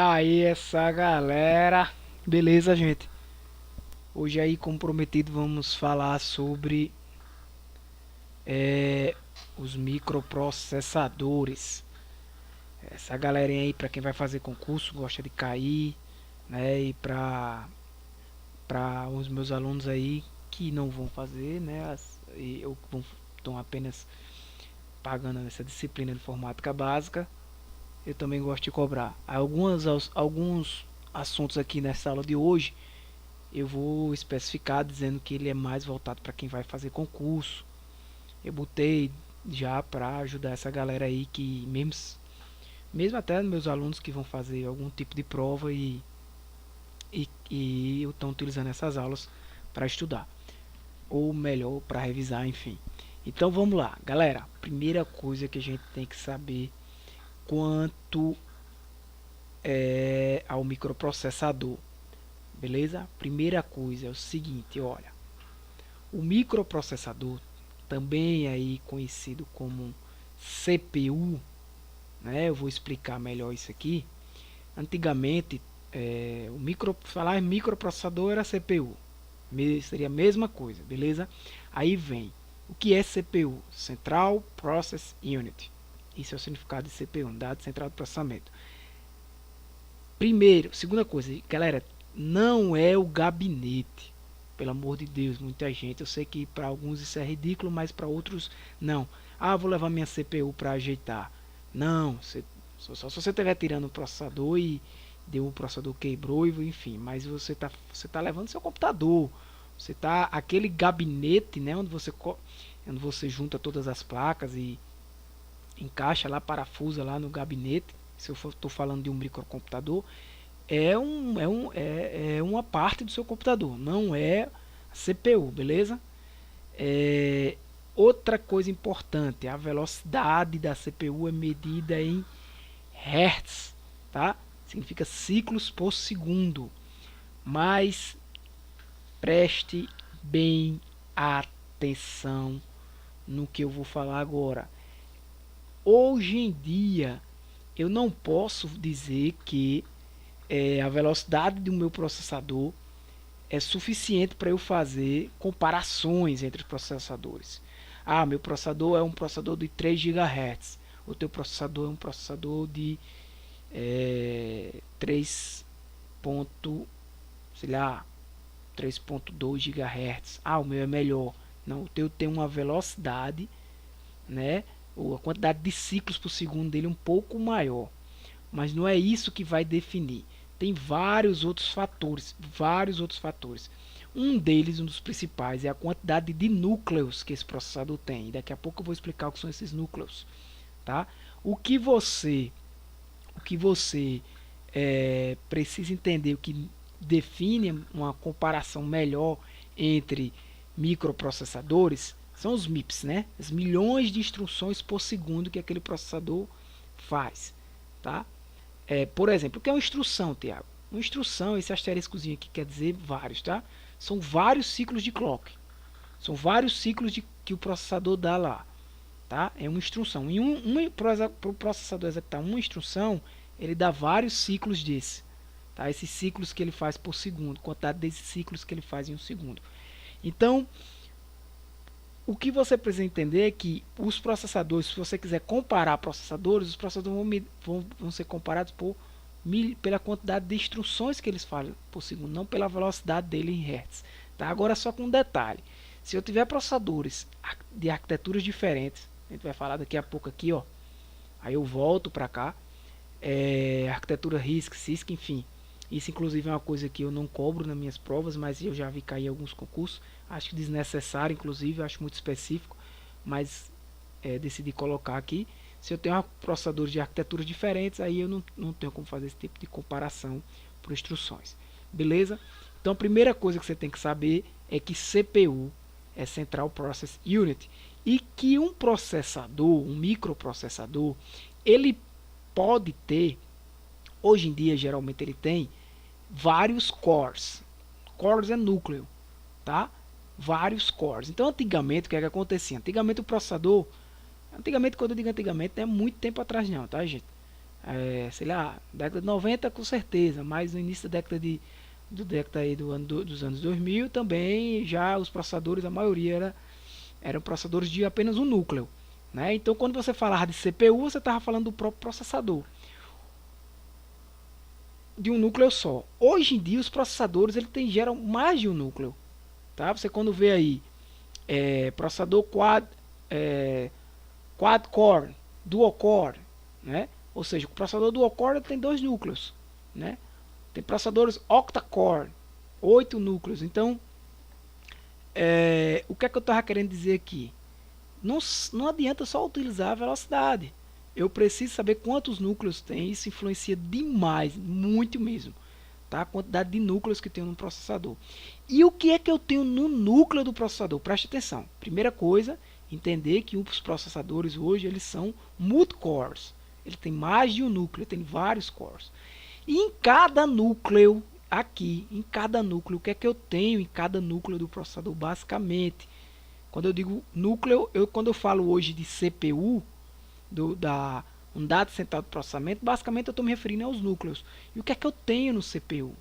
Aí essa galera, beleza, gente? Hoje aí, como prometido, vamos falar sobre é, os microprocessadores. Essa galerinha aí, para quem vai fazer concurso, gosta de cair, né? E para os meus alunos aí que não vão fazer, né? E eu estão apenas pagando essa disciplina de informática básica. Eu também gosto de cobrar. Alguns assuntos aqui nessa aula de hoje eu vou especificar dizendo que ele é mais voltado para quem vai fazer concurso. Eu botei já para ajudar essa galera aí que mesmo até meus alunos que vão fazer algum tipo de prova e estão utilizando essas aulas para estudar, ou melhor, para revisar, enfim. Então vamos lá, galera. Primeira coisa que a gente tem que saber quanto é ao microprocessador, beleza? Primeira coisa é o seguinte, olha, o microprocessador, também aí conhecido como CPU, né? Eu vou explicar melhor isso aqui. Antigamente, falar em microprocessador era CPU, seria a mesma coisa, beleza? Aí vem o que é CPU, Central Process Unit. Isso é o significado de CPU, Unidade Central de Processamento. Primeiro, segunda coisa, galera, não é o gabinete. Pelo amor de Deus, muita gente. Eu sei que para alguns isso é ridículo, mas para outros não. Ah, vou levar minha CPU para ajeitar. Não, só se você estiver tirando o processador e deu o processador quebrou, enfim. Mas você tá levando seu computador. Você tá aquele gabinete, né, onde você junta todas as placas e encaixa lá, parafusa lá no gabinete. Se eu estou falando de um microcomputador, é uma parte do seu computador, não é a CPU, beleza? É, outra coisa importante, a velocidade da CPU é medida em Hertz, tá? Significa ciclos por segundo. Mas preste bem atenção no que eu vou falar agora. Hoje em dia, eu não posso dizer que a velocidade do meu processador é suficiente para eu fazer comparações entre os processadores. Ah, meu processador é um processador de 3 GHz. O teu processador é um processador de 3. Sei lá, 3.2 GHz. Ah, o meu é melhor. Não, o teu tem uma velocidade, né? Ou a quantidade de ciclos por segundo dele um pouco maior. Mas não é isso que vai definir. Tem vários outros fatores. Um deles, um dos principais, é a quantidade de núcleos que esse processador tem. E daqui a pouco eu vou explicar o que são esses núcleos, tá? O que você, o que você precisa entender, o que define uma comparação melhor entre microprocessadores são os MIPS, né? As milhões de instruções por segundo que aquele processador faz, tá? Por exemplo, o que é uma instrução, Tiago? Uma instrução, esse asteriscozinho aqui quer dizer vários, tá? São vários ciclos de clock. São vários ciclos que o processador dá lá, tá? É uma instrução. Para o processador executar uma instrução, ele dá vários ciclos desse, tá? Esses ciclos que ele faz por segundo, quantidade desses ciclos que ele faz em um segundo. Então, o que você precisa entender é que os processadores, se você quiser comparar processadores, os processadores vão ser comparados pela quantidade de instruções que eles fazem por segundo, não pela velocidade dele em Hertz. Tá? Agora só com um detalhe. Se eu tiver processadores de arquiteturas diferentes, a gente vai falar daqui a pouco aqui, ó. Aí eu volto para cá. Arquitetura RISC, CISC, enfim. Isso inclusive é uma coisa que eu não cobro nas minhas provas, mas eu já vi cair em alguns concursos. Acho desnecessário, inclusive, acho muito específico, mas decidi colocar aqui. Se eu tenho processadores de arquiteturas diferentes, aí eu não tenho como fazer esse tipo de comparação por instruções. Beleza? Então a primeira coisa que você tem que saber é que CPU é Central Process Unit e que um processador, um microprocessador, ele pode ter, hoje em dia geralmente ele tem vários cores. Cores é núcleo, tá? Vários cores. Então antigamente o que é que acontecia? Antigamente o processador, antigamente quando eu digo antigamente não é muito tempo atrás não, tá, gente? sei lá, década de 90 com certeza, mas no início da década dos anos 2000 também já os processadores, a maioria eram processadores de apenas um núcleo, né? Então quando você falava de CPU, você estava falando do próprio processador, de um núcleo só. Hoje em dia os processadores geram mais de um núcleo, tá? Você quando vê aí processador quad core, dual core, né? Ou seja, o processador dual core tem dois núcleos, né? Tem processadores octa-core, 8 núcleos. Então, o que é que eu estava querendo dizer aqui? Não adianta só utilizar a velocidade. Eu preciso saber quantos núcleos tem. Isso influencia demais, muito mesmo, tá? A quantidade de núcleos que tem no processador. E o que é que eu tenho no núcleo do processador? Preste atenção. Primeira coisa, entender que os processadores hoje eles são multi-cores. Ele tem mais de um núcleo, tem vários cores. E em cada núcleo, aqui, em cada núcleo, o que é que eu tenho em cada núcleo do processador? Basicamente, quando eu digo núcleo, quando eu falo hoje de CPU, da unidade central de processamento, basicamente eu estou me referindo aos núcleos. E o que é que eu tenho no CPU?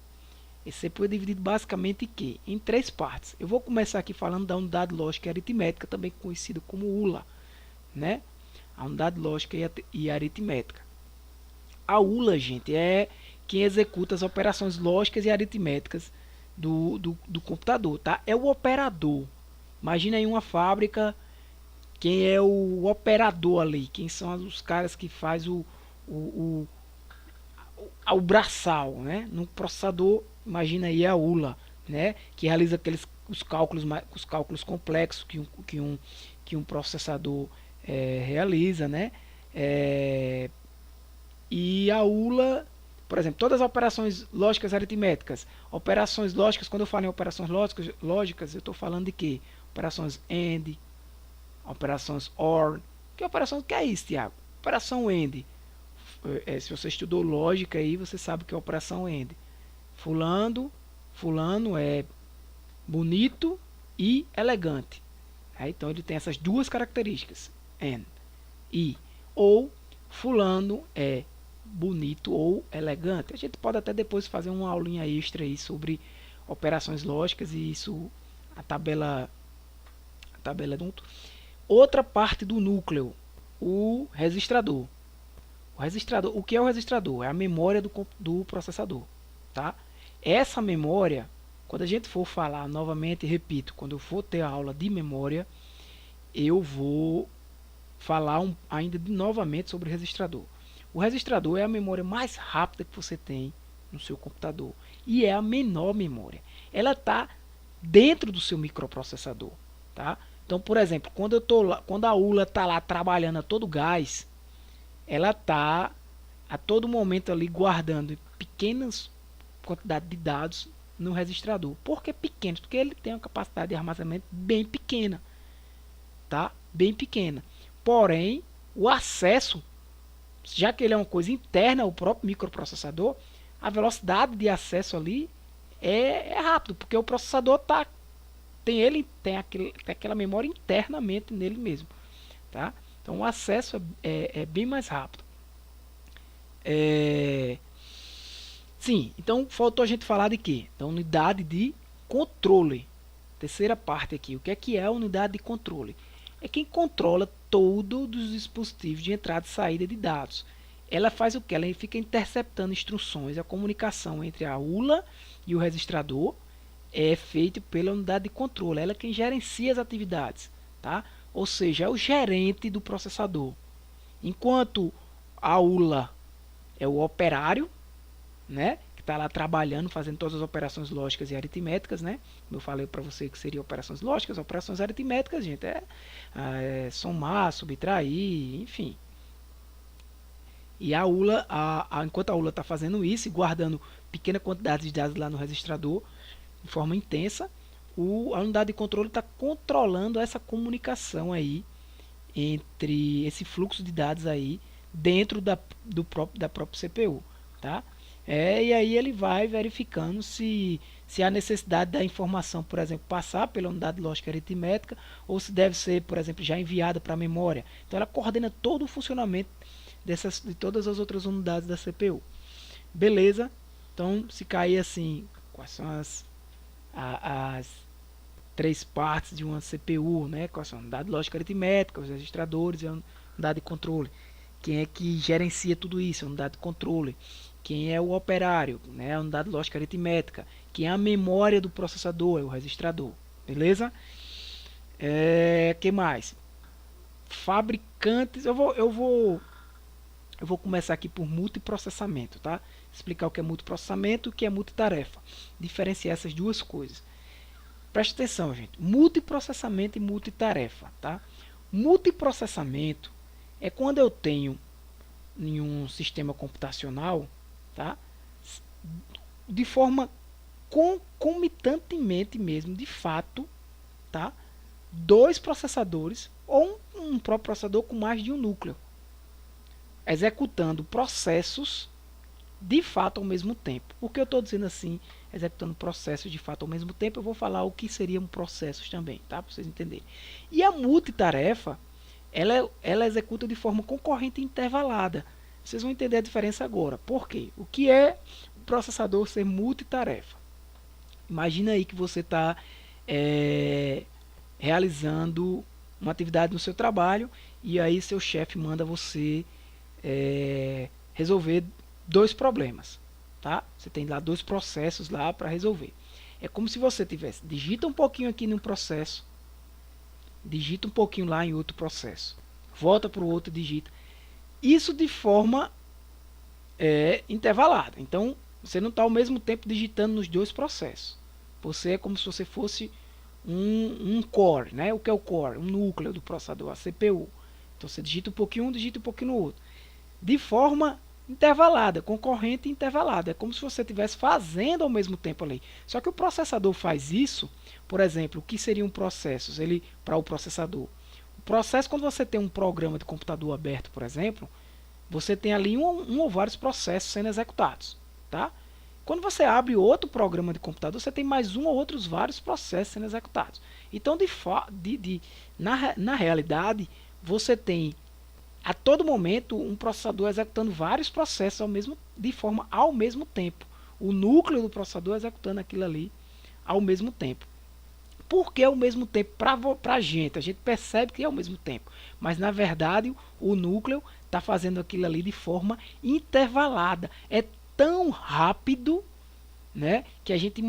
Esse CPU é dividido basicamente em quê? Em três partes. Eu vou começar aqui falando da unidade lógica e aritmética, também conhecida como ULA, né? A unidade lógica e aritmética. A ULA, gente, é quem executa as operações lógicas e aritméticas do computador, tá? É o operador. Imagina aí uma fábrica, quem é o operador ali? Quem são os caras que faz o, o braçal, né? No processador, imagina aí a ULA, né? Que realiza os cálculos complexos que um processador realiza, né? É, e a ULA, por exemplo, todas as operações lógicas aritméticas, operações lógicas, quando eu falo em operações lógicas eu estou falando de quê? Operações AND, operações OR. Que operação que é isso, Tiago? Operação AND. Se você estudou lógica aí, você sabe que é operação AND. Fulano é bonito e elegante. Então ele tem essas duas características, AND e. Ou fulano é bonito ou elegante. A gente pode até depois fazer uma aulinha extra aí sobre operações lógicas e isso, a tabela junto. Outra parte do núcleo, o registrador. O que é o registrador? É a memória do processador, tá? Essa memória, quando a gente for falar novamente, repito, quando eu for ter a aula de memória, eu vou falar ainda novamente sobre o registrador. O registrador é a memória mais rápida que você tem no seu computador e é a menor memória. Ela está dentro do seu microprocessador, tá? Então, por exemplo, quando a ULA está lá trabalhando a todo gás, ela está a todo momento ali guardando pequenas quantidades de dados no registrador. Por que pequenos? Porque ele tem uma capacidade de armazenamento bem pequena, tá? Bem pequena. Porém, o acesso, já que ele é uma coisa interna ao próprio microprocessador, a velocidade de acesso ali é rápido, porque o processador tem aquela memória internamente nele mesmo, tá? Então o acesso é bem mais rápido. Sim, então faltou a gente falar de quê? Da unidade de controle. Terceira parte aqui, o que é a unidade de controle? É quem controla todos os dispositivos de entrada e saída de dados. Ela faz o que? Ela fica interceptando instruções. A comunicação entre a ULA e o registrador é feita pela unidade de controle. Ela é quem gerencia as atividades, tá? Ou seja, é o gerente do processador. Enquanto a ULA é o operário, né? Que está lá trabalhando, fazendo todas as operações lógicas e aritméticas, né? Como eu falei para você que seriam operações lógicas, operações aritméticas, gente, é somar, subtrair, enfim. E a ULA, enquanto a ULA está fazendo isso e guardando pequena quantidade de dados lá no registrador, de forma intensa, a unidade de controle está controlando essa comunicação aí entre esse fluxo de dados aí dentro da própria CPU, tá? E aí ele vai verificando se há necessidade da informação, por exemplo, passar pela unidade lógica aritmética ou se deve ser, por exemplo, já enviada para a memória. Então ela coordena todo o funcionamento de todas as outras unidades da CPU. Beleza? Então, se cair assim, quais são as três partes de uma CPU, né? Quais são a unidade de lógica aritmética, os registradores e a unidade de controle. Quem é que gerencia tudo isso? A unidade de controle. Quem é o operário? Né? A unidade de lógica aritmética. Quem é a memória do processador? É o registrador. Beleza? Que mais? Fabricantes. Eu vou começar aqui por multiprocessamento, tá? Explicar o que é multiprocessamento e o que é multitarefa. Diferenciar essas duas coisas. Preste atenção, gente. Multiprocessamento e multitarefa, tá? Multiprocessamento é quando eu tenho em um sistema computacional, tá? De forma concomitantemente mesmo, de fato, tá? Dois processadores ou um próprio processador com mais de um núcleo, executando processos de fato ao mesmo tempo. Por que eu estou dizendo assim, executando processos de fato ao mesmo tempo? Eu vou falar o que seriam processos também, tá? Para vocês entenderem. E a multitarefa, ela executa de forma concorrente e intervalada. Vocês vão entender a diferença agora. Por quê? O que é o processador ser multitarefa? Imagina aí que você está realizando uma atividade no seu trabalho e aí seu chefe manda você resolver dois problemas, tá? Você tem lá dois processos lá para resolver. É como se você tivesse, digita um pouquinho aqui num processo, digita um pouquinho lá em outro processo, volta para o outro, digita. Isso de forma intervalada. Então, você não está ao mesmo tempo digitando nos dois processos. Você é como se você fosse um core, né? O que é o core? Um núcleo do processador, a CPU. Então, você digita um pouquinho digita um pouquinho no outro. De forma intervalada, concorrente e intervalada. É como se você estivesse fazendo ao mesmo tempo ali. Só que o processador faz isso, por exemplo, o que seriam processos ele para o processador? O processo, quando você tem um programa de computador aberto, por exemplo, você tem ali um ou vários processos sendo executados, tá? Quando você abre outro programa de computador, você tem mais um ou outros vários processos sendo executados. Então, na realidade, você tem a todo momento um processador executando vários processos de forma ao mesmo tempo. O núcleo do processador executando aquilo ali ao mesmo tempo. Por que ao mesmo tempo? Para a gente percebe que é ao mesmo tempo, mas na verdade o núcleo está fazendo aquilo ali de forma intervalada. É tão rápido, né, que a gente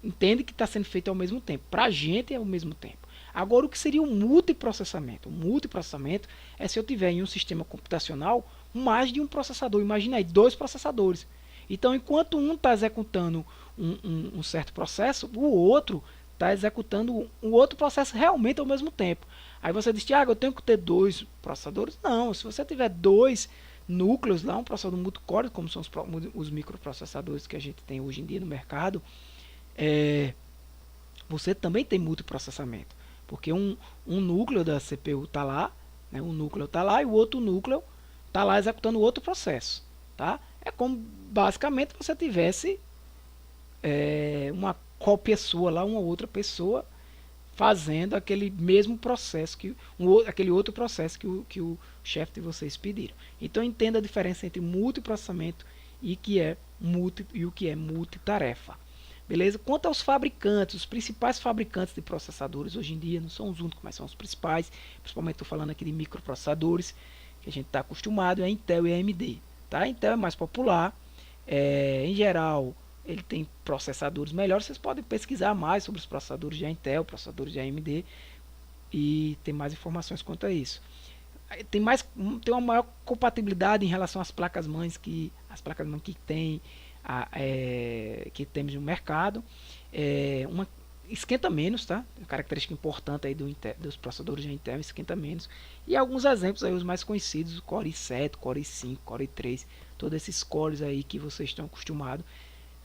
entende que está sendo feito ao mesmo tempo. Para a gente é ao mesmo tempo. Agora, o que seria um multiprocessamento? O multiprocessamento é se eu tiver em um sistema computacional mais de um processador. Imagina aí, dois processadores. Então, enquanto um está executando um certo processo, o outro está executando um outro processo realmente ao mesmo tempo. Aí você diz, Thiago, eu tenho que ter dois processadores? Não, se você tiver dois núcleos lá, um processador multicore, como são os microprocessadores que a gente tem hoje em dia no mercado, você também tem multiprocessamento. Porque um núcleo da CPU está lá, né, um núcleo está lá e o outro núcleo está lá executando outro processo. Tá? É como basicamente você tivesse uma cópia sua lá, uma outra pessoa fazendo aquele mesmo processo, aquele outro processo que o chefe de vocês pediram. Então entenda a diferença entre multiprocessamento e o que é multitarefa. Beleza? Quanto aos fabricantes, os principais fabricantes de processadores hoje em dia, não são os únicos, mas são os principais, principalmente estou falando aqui de microprocessadores, que a gente está acostumado, é a Intel e a AMD. Tá? A Intel é mais popular, em geral ele tem processadores melhores, vocês podem pesquisar mais sobre os processadores de Intel, processadores de AMD, e ter mais informações quanto a isso. Tem uma maior compatibilidade em relação às placas-mães que tem que temos no mercado. Esquenta menos, tá? Uma característica importante aí dos processadores de Intel, esquenta menos. E alguns exemplos aí, os mais conhecidos, o Core i7, Core i5, Core i3, todos esses cores aí que vocês estão acostumados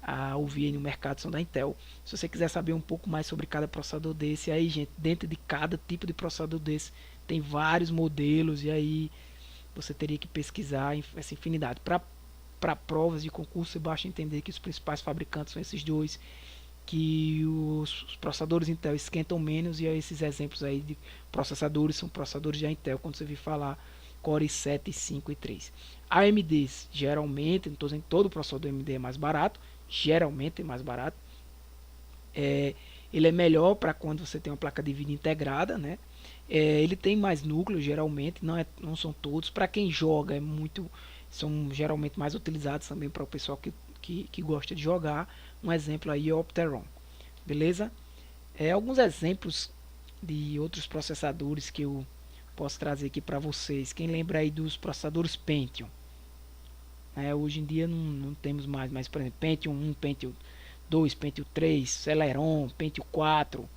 a ouvir aí no mercado são da Intel. Se você quiser saber um pouco mais sobre cada processador desse, aí, gente, dentro de cada tipo de processador desse, tem vários modelos e aí você teria que pesquisar essa infinidade. Para provas de concurso, você basta entender que os principais fabricantes são esses dois, que os processadores Intel esquentam menos, e esses exemplos aí de processadores são processadores da Intel. Quando você vir falar Core i7, 5 e 3. AMD, geralmente, não estou dizendo que todo processador AMD é mais barato, geralmente é mais barato. Ele é melhor para quando você tem uma placa de vídeo integrada, né? Ele tem mais núcleos, geralmente, não são todos. Para quem joga, são geralmente mais utilizados também para o pessoal que gosta de jogar. Um exemplo aí é o Opteron, beleza? Alguns exemplos de outros processadores que eu posso trazer aqui para vocês. Quem lembra aí dos processadores Pentium? Hoje em dia não temos mais, mas por exemplo, Pentium 1, Pentium 2, Pentium 3, Celeron, Pentium 4,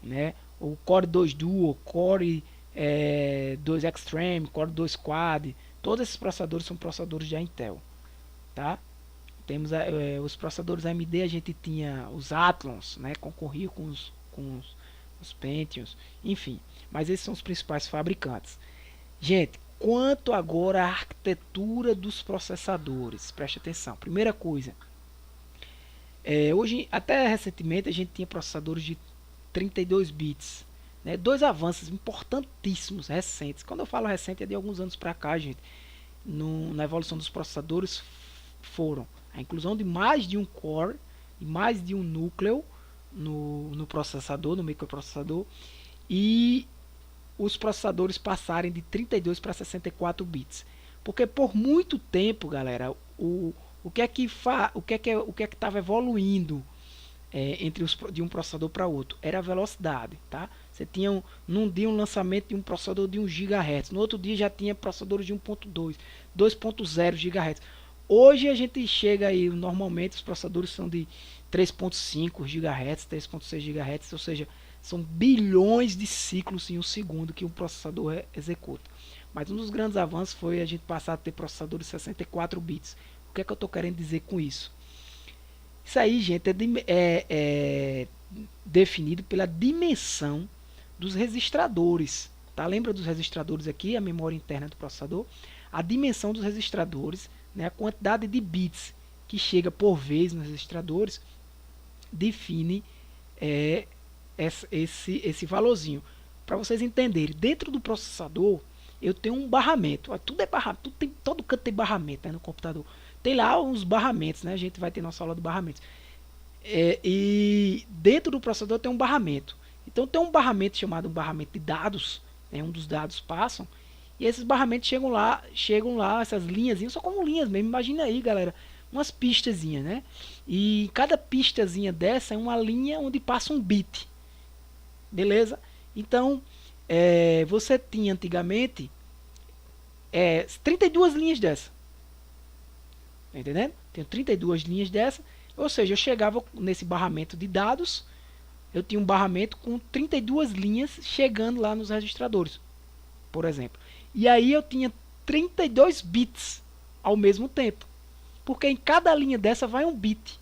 né? O Core 2 Duo, Core 2 Extreme, Core 2 Quad, todos esses processadores são processadores da Intel, tá? Temos os processadores AMD, a gente tinha os Athlons, né? Concorriam com os Pentiums, enfim, mas esses são os principais fabricantes. Gente, quanto agora à arquitetura dos processadores, preste atenção. Primeira coisa, hoje, até recentemente, a gente tinha processadores de 32 bits. Né? Dois avanços importantíssimos recentes. Quando eu falo recente, é de alguns anos para cá, gente. Na evolução dos processadores foram a inclusão de mais de um core e mais de um núcleo no processador, no microprocessador, e os processadores passarem de 32 para 64 bits. Porque por muito tempo, galera, o que é que estava evoluindo de um processador para outro? Era a velocidade, tá? Você tinha num dia um lançamento de um processador de 1 GHz, no outro dia já tinha processadores de 1.2, 2.0 GHz. Hoje a gente chega aí, normalmente os processadores são de 3.5 GHz, 3.6 GHz, ou seja, são bilhões de ciclos em um segundo que um processador executa. Mas um dos grandes avanços foi a gente passar a ter processadores de 64 bits. O que é que eu estou querendo dizer com isso? Isso aí, gente, é definido pela dimensão dos registradores. Tá? Lembra dos registradores aqui, a memória interna do processador? A dimensão dos registradores, né, a quantidade de bits que chega por vez nos registradores, define esse valorzinho. Para vocês entenderem, dentro do processador eu tenho um barramento. Tudo é barramento, todo canto tem barramento, né, no computador. Tem lá uns barramentos, né? A gente vai ter nossa aula de barramentos. E dentro do processador tem um barramento. Então tem um barramento chamado barramento de dados, né, um dos dados passam, e esses barramentos chegam lá, essas linhazinhas, só como linhas mesmo. Imagina aí, galera, umas pistazinhas, né? E cada pistazinha dessa é uma linha onde passa um bit. Beleza? Então, você tinha antigamente 32 linhas dessa. Tá entendendo? Tenho 32 linhas dessa. Ou seja, eu chegava nesse barramento de dados, eu tinha um barramento com 32 linhas chegando lá nos registradores, por exemplo. E aí eu tinha 32 bits ao mesmo tempo. Porque em cada linha dessa vai um bit.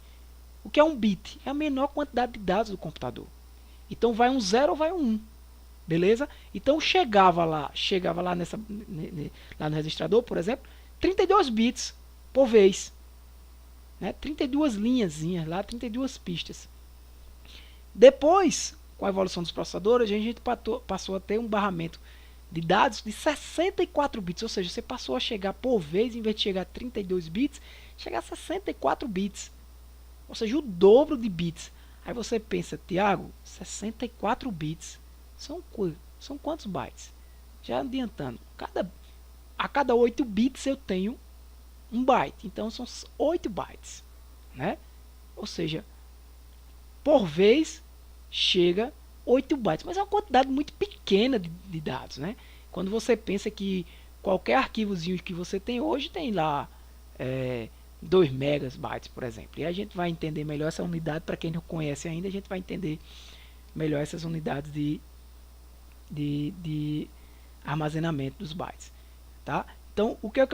O que é um bit? É a menor quantidade de dados do computador. Então vai um 0 ou vai um 1. Beleza? Então chegava lá lá no registrador, por exemplo, 32 bits por vez. Né? 32 linhazinhas lá, 32 pistas. Depois, com a evolução dos processadores, a gente passou a ter um barramento de dados de 64 bits. Ou seja, você passou a chegar por vez, em vez de chegar a 32 bits, chegar a 64 bits. Ou seja, o dobro de bits. Aí você pensa, Thiago, 64 bits são quantos bytes? Já adiantando, a cada 8 bits eu tenho 1 byte. Então são 8 bytes. Né? Ou seja, por vez chega 8 bytes. Mas é uma quantidade muito pequena de dados. Né? Quando você pensa que qualquer arquivozinho que você tem hoje tem lá 2 megabytes, por exemplo. E a gente vai entender melhor essa unidade. Para quem não conhece ainda, a gente vai entender melhor essas unidades de armazenamento dos bytes. Tá? Então, o que é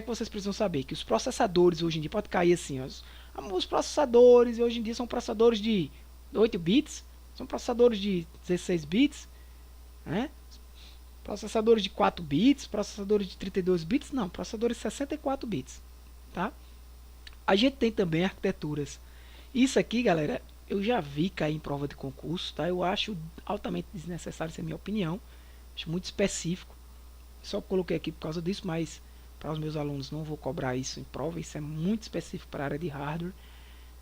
que vocês precisam saber? Que os processadores hoje em dia, pode cair assim, os processadores hoje em dia são processadores de 8 bits, são processadores de 16 bits, né? Processadores de 4 bits, processadores de 32 bits, não, processadores de 64 bits. Tá? A gente tem também arquiteturas. Isso aqui, galera, eu já vi cair em prova de concurso, tá? Eu acho altamente desnecessário, essa é a minha opinião. Acho muito específico. Só coloquei aqui por causa disso, mas para os meus alunos não vou cobrar isso em prova. Isso é muito específico para a área de hardware.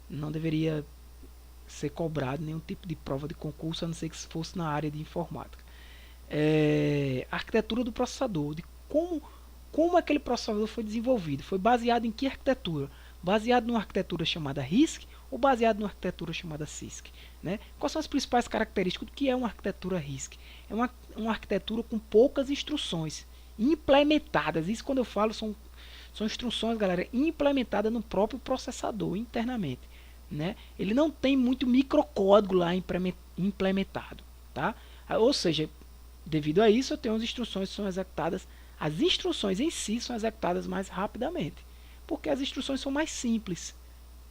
Não deveria ser cobrado nenhum tipo de prova de concurso, a não ser que se fosse na área de informática. A arquitetura do processador, de como aquele processador foi desenvolvido, foi baseado em que arquitetura? Baseado numa arquitetura chamada RISC ou baseado numa arquitetura chamada CISC? Né? Quais são as principais características do que é uma arquitetura RISC? É uma arquitetura com poucas instruções implementadas. Isso, quando eu falo, são instruções, galera, implementadas no próprio processador internamente. Né? Ele não tem muito microcódigo lá implementado. Tá? Ou seja, devido a isso, eu tenho as instruções que são executadas. As instruções em si são executadas mais rapidamente, porque as instruções são mais simples.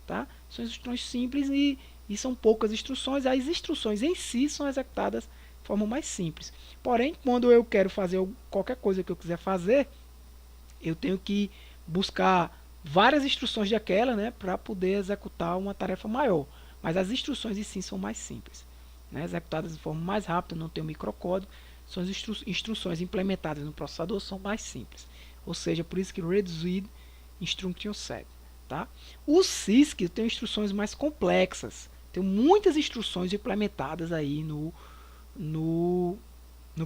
Tá? São instruções simples e são poucas instruções. As instruções em si são executadas de forma mais simples. Porém, quando eu quero fazer qualquer coisa que eu quiser fazer, eu tenho que buscar várias instruções daquela, né, para poder executar uma tarefa maior. Mas as instruções em si são mais simples, né, executadas de forma mais rápida, não tem o microcódigo. São as instruções implementadas no processador são mais simples. Ou seja, por isso que Reduced Instruction Set. Tá? O CISC tem instruções mais complexas. Tem muitas instruções implementadas aí no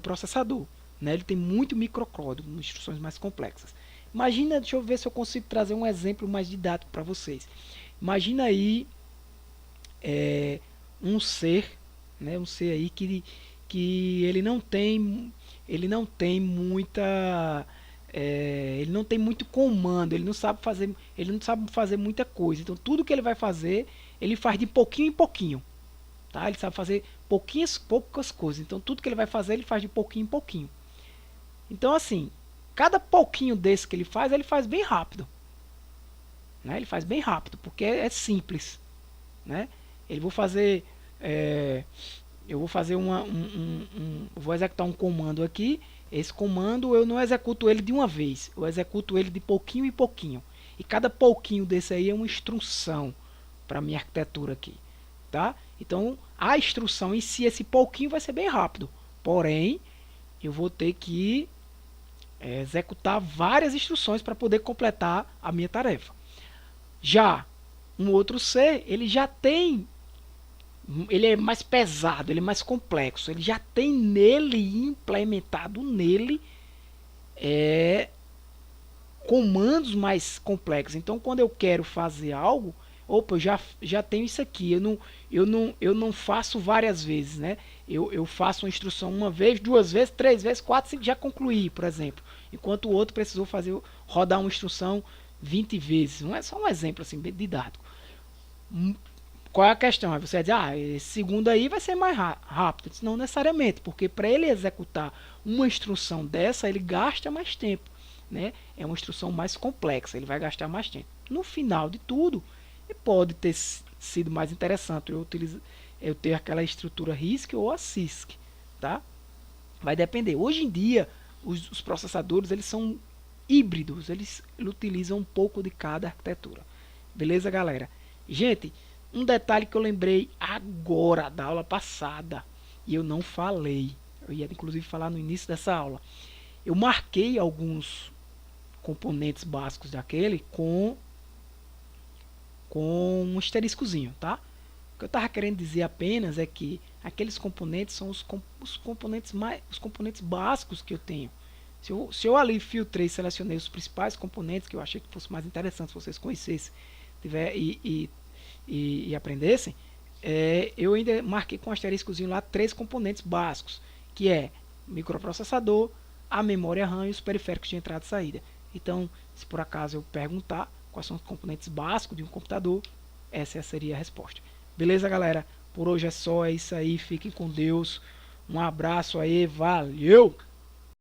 processador. Né? Ele tem muito microcódigo, instruções mais complexas. Imagina, deixa eu ver se eu consigo trazer um exemplo mais didático para vocês. Imagina aí um ser, né, um ser aí que ele não tem muita ele não tem muito comando, ele não sabe fazer muita coisa. Então tudo que ele vai fazer, ele faz de pouquinho em pouquinho. Tá? Ele sabe fazer poucas coisas. Então tudo que ele vai fazer, ele faz de pouquinho em pouquinho. Então assim, cada pouquinho desse que ele faz bem rápido. Né? Ele faz bem rápido, porque é simples. Né? Eu vou fazer vou executar um comando aqui. Esse comando eu não executo ele de uma vez, eu executo ele de pouquinho em pouquinho. E cada pouquinho desse aí é uma instrução para minha arquitetura aqui, tá? Então a instrução em si, esse pouquinho vai ser bem rápido. Porém, eu vou ter que executar várias instruções para poder completar a minha tarefa. Já um outro C, ele é mais pesado, ele é mais complexo, ele já tem implementado nele comandos mais complexos. Então quando eu quero fazer algo, opa, eu já tenho isso aqui, eu não faço várias vezes, né? Eu faço uma instrução uma vez, duas vezes, três vezes, quatro, cinco, já concluí, por exemplo. Enquanto o outro precisou rodar uma instrução 20 vezes. Não é só um exemplo assim, bem didático. Qual é a questão? Aí você vai dizer, esse segundo aí vai ser mais rápido. Não necessariamente, porque para ele executar uma instrução dessa, ele gasta mais tempo. Né? É uma instrução mais complexa, ele vai gastar mais tempo. No final de tudo, pode ter sido mais interessante eu ter aquela estrutura RISC ou a CISC. Tá? Vai depender. Hoje em dia, os processadores eles são híbridos, eles utilizam um pouco de cada arquitetura. Beleza, galera? Gente, um detalhe que eu lembrei agora da aula passada e eu não falei, eu ia inclusive falar no início dessa aula. Eu marquei alguns componentes básicos daquele com um asteriscozinho, tá? O que eu estava querendo dizer apenas é que aqueles componentes são os componentes básicos que eu tenho. Se eu ali filtrei e selecionei os principais componentes que eu achei que fosse mais interessante se vocês conhecessem e aprendessem, eu ainda marquei com um asteriscozinho lá 3 componentes básicos, que é o microprocessador, a memória RAM e os periféricos de entrada e saída. Então, se por acaso eu perguntar quais são os componentes básicos de um computador, essa seria a resposta. Beleza, galera? Por hoje é só, é isso aí, fiquem com Deus. Um abraço aí, valeu!